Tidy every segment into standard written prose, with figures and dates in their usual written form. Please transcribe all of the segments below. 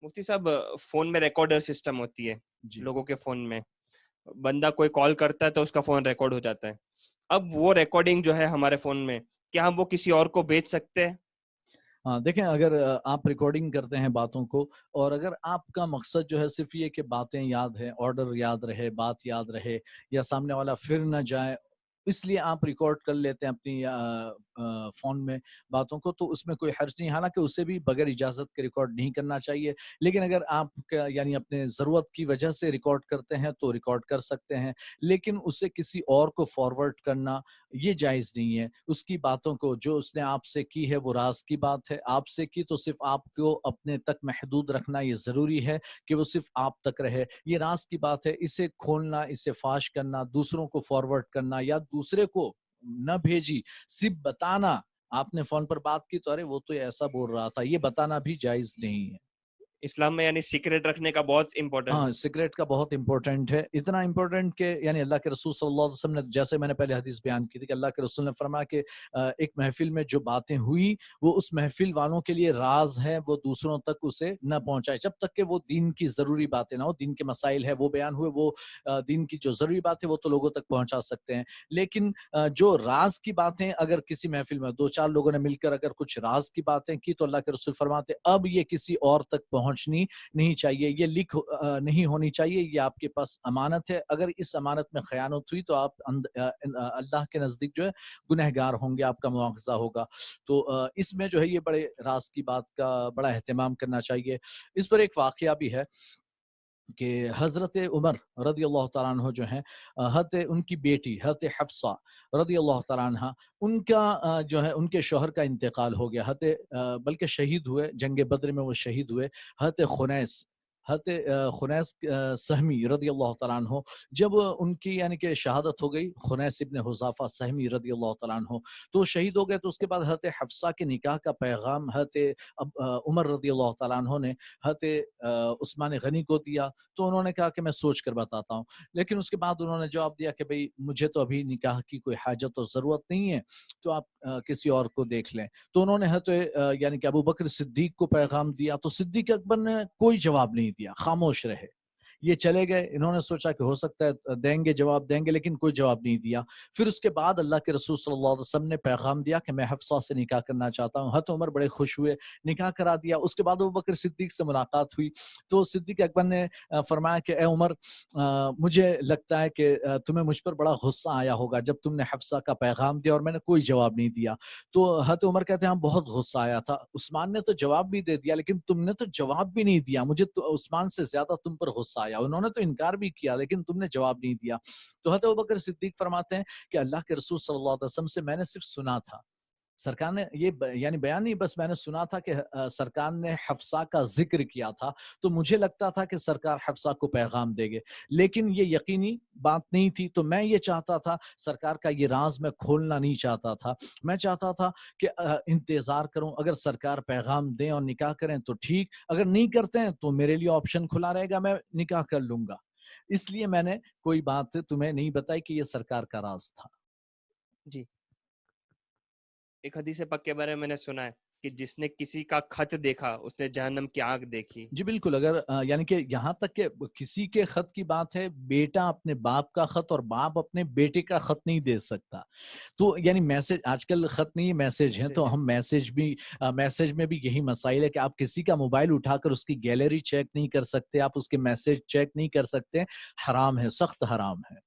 مفتی صاحب فون میں recorder system ہوتی ہے جی لوگوں کے فون میں، بندہ کوئی کال کرتا ہے تو اس کا فون ریکارڈ ہو جاتا ہے. اب وہ ریکارڈنگ جو ہے ہمارے فون میں، کیا ہم وہ کسی اور کو بیچ سکتے ہیں؟ ہاں دیکھیں، اگر آپ ریکارڈنگ کرتے ہیں باتوں کو، اور اگر آپ کا مقصد جو ہے صرف یہ کہ باتیں یاد ہے، آرڈر یاد رہے، بات یاد رہے، یا سامنے والا پھر نہ جائے، اس لیے آپ ریکارڈ کر لیتے ہیں اپنی فون میں باتوں کو، تو اس میں کوئی حرج نہیں. حالانکہ اسے بھی بغیر اجازت کے ریکارڈ نہیں کرنا چاہیے. لیکن اگر آپ یعنی اپنے ضرورت کی وجہ سے ریکارڈ کرتے ہیں تو ریکارڈ کر سکتے ہیں، لیکن اسے کسی اور کو فارورڈ کرنا یہ جائز نہیں ہے. اس کی باتوں کو جو اس نے آپ سے کی ہے وہ راز کی بات ہے، آپ سے کی تو صرف آپ کو اپنے تک محدود رکھنا یہ ضروری ہے کہ وہ صرف آپ تک رہے. یہ راز کی بات ہے، اسے کھولنا، اسے فاش کرنا، دوسروں کو فارورڈ کرنا یا دوسرے کو نہ بھیجی، صرف بتانا. آپ نے فون پر بات کی تو ارے وہ تو ایسا بول رہا تھا، یہ بتانا بھی جائز نہیں ہے. اسلام میں یعنی سیکریٹ رکھنے کا بہت ہاں، امپورٹنس. سگریٹ کا بہت امپورٹنٹ ہے. اتنا امپورٹنٹ کہ یعنی اللہ کے رسول صلی اللہ علیہ وسلم نے، جیسے میں نے پہلے حدیث بیان کی تھی، کہ اللہ کے رسول نے فرمایا کہ ایک محفل میں جو باتیں ہوئی وہ اس محفل والوں کے لیے راز ہے، وہ دوسروں تک اسے نہ پہنچائے جب تک کہ وہ دین کی ضروری باتیں نہ ہو. دین کے مسائل ہے وہ بیان ہوئے، وہ دین کی جو ضروری باتیں وہ تو لوگوں تک پہنچا سکتے ہیں. لیکن جو راز کی باتیں اگر کسی محفل میں دو چار لوگوں نے مل کر اگر کچھ راز کی باتیں کی تو اللہ کے رسول فرماتے اب یہ کسی اور تک پہنچنی نہیں چاہیے، یہ لیک نہیں ہونی چاہیے، یہ آپ کے پاس امانت ہے. اگر اس امانت میں خیانت ہوئی تو آپ اللہ کے نزدیک جو ہے گنہگار ہوں گے، آپ کا مواخذہ ہوگا. تو اس میں جو ہے یہ بڑے راز کی بات کا بڑا اہتمام کرنا چاہیے. اس پر ایک واقعہ بھی ہے کہ حضرت عمر رضی اللہ تعالیٰ عنہ جو ہیں، ان کی بیٹی حضرت حفصہ رضی اللہ تعالیٰ عنہ، ان کا جو ہے ان کے شوہر کا انتقال ہو گیا. بلکہ شہید ہوئے، جنگ بدر میں وہ شہید ہوئے. حضرت خنیس سہمی رضی اللہ تعالیٰ عنہ، جب ان کی یعنی کہ شہادت ہو گئی، خنیس ابن حذافہ سہمی رضی اللہ تعالیٰ عنہ تو شہید ہو گئے. تو اس کے بعد حضرت حفصہ کے نکاح کا پیغام حضرت عمر رضی اللہ تعالیٰ عنہ نے حضرت عثمان غنی کو دیا. تو انہوں نے کہا کہ میں سوچ کر بتاتا ہوں. لیکن اس کے بعد انہوں نے جواب دیا کہ بھئی مجھے تو ابھی نکاح کی کوئی حاجت اور ضرورت نہیں ہے، تو آپ کسی اور کو دیکھ لیں. تو انہوں نے یعنی کہ ابو بکر صدیق کو پیغام دیا. تو صدیق اکبر نے کوئی جواب نہیں دیا، خاموش رہے. یہ چلے گئے. انہوں نے سوچا کہ ہو سکتا ہے دیں گے، جواب دیں گے، لیکن کوئی جواب نہیں دیا. پھر اس کے بعد اللہ کے رسول صلی اللہ علیہ وسلم نے پیغام دیا کہ میں حفصہ سے نکاح کرنا چاہتا ہوں. حضرت عمر بڑے خوش ہوئے، نکاح کرا دیا. اس کے بعد ابو بکر صدیق سے ملاقات ہوئی تو صدیق اکبر نے فرمایا کہ اے عمر، مجھے لگتا ہے کہ تمہیں مجھ پر بڑا غصہ آیا ہوگا جب تم نے حفصہ کا پیغام دیا اور میں نے کوئی جواب نہیں دیا. تو حضرت عمر کہتے ہیں ہم بہت غصہ آیا تھا. عثمان نے تو جواب بھی دے دیا لیکن تم نے تو جواب بھی نہیں دیا. مجھے تو عثمان سے زیادہ تم پر غصہ آیا. انہوں نے تو انکار بھی کیا لیکن تم نے جواب نہیں دیا. تو حضرت ابوبکر صدیق فرماتے ہیں کہ اللہ کے رسول صلی اللہ علیہ وسلم سے میں نے صرف سنا تھا. سرکار نے یہ یعنی بیان نہیں، بس میں نے سنا تھا کہ سرکار نے حفصہ کا ذکر کیا تھا. تو مجھے لگتا تھا کہ سرکار حفصہ کو پیغام دے گے، لیکن یہ یقینی بات نہیں تھی. تو میں یہ چاہتا تھا، سرکار کا یہ راز میں کھولنا نہیں چاہتا تھا. میں چاہتا تھا کہ انتظار کروں، اگر سرکار پیغام دیں اور نکاح کریں تو ٹھیک، اگر نہیں کرتے ہیں تو میرے لیے آپشن کھلا رہے گا، میں نکاح کر لوں گا. اس لیے میں نے کوئی بات تمہیں نہیں بتائی کہ یہ سرکار کا راز تھا. جی، ایک حدیث پاک کے بارے میں نے سنا ہے کہ جس نے کسی کا خط دیکھا اس نے جہنم کی آگ دیکھی. جی بالکل. اگر یعنی کہ یہاں تک کہ کسی کے خط کی بات ہے، بیٹا اپنے باپ کا خط اور باپ اپنے بیٹے کا خط نہیں دے سکتا. تو یعنی میسج، آج کل خط نہیں میسج ہیں، تو ہم میسج میں بھی یہی مسائل ہے کہ آپ کسی کا موبائل اٹھا کر اس کی گیلری چیک نہیں کر سکتے، آپ اس کے میسج چیک نہیں کر سکتے. حرام ہے، سخت حرام ہے.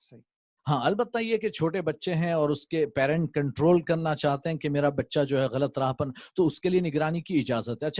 صحیح. ہاں البتہ یہ کہ چھوٹے بچے ہیں اور اس کے پیرنٹ کنٹرول کرنا چاہتے ہیں کہ میرا بچہ جو ہے غلط راہ پر، تو اس کے لیے نگرانی کی اجازت ہے. اچھا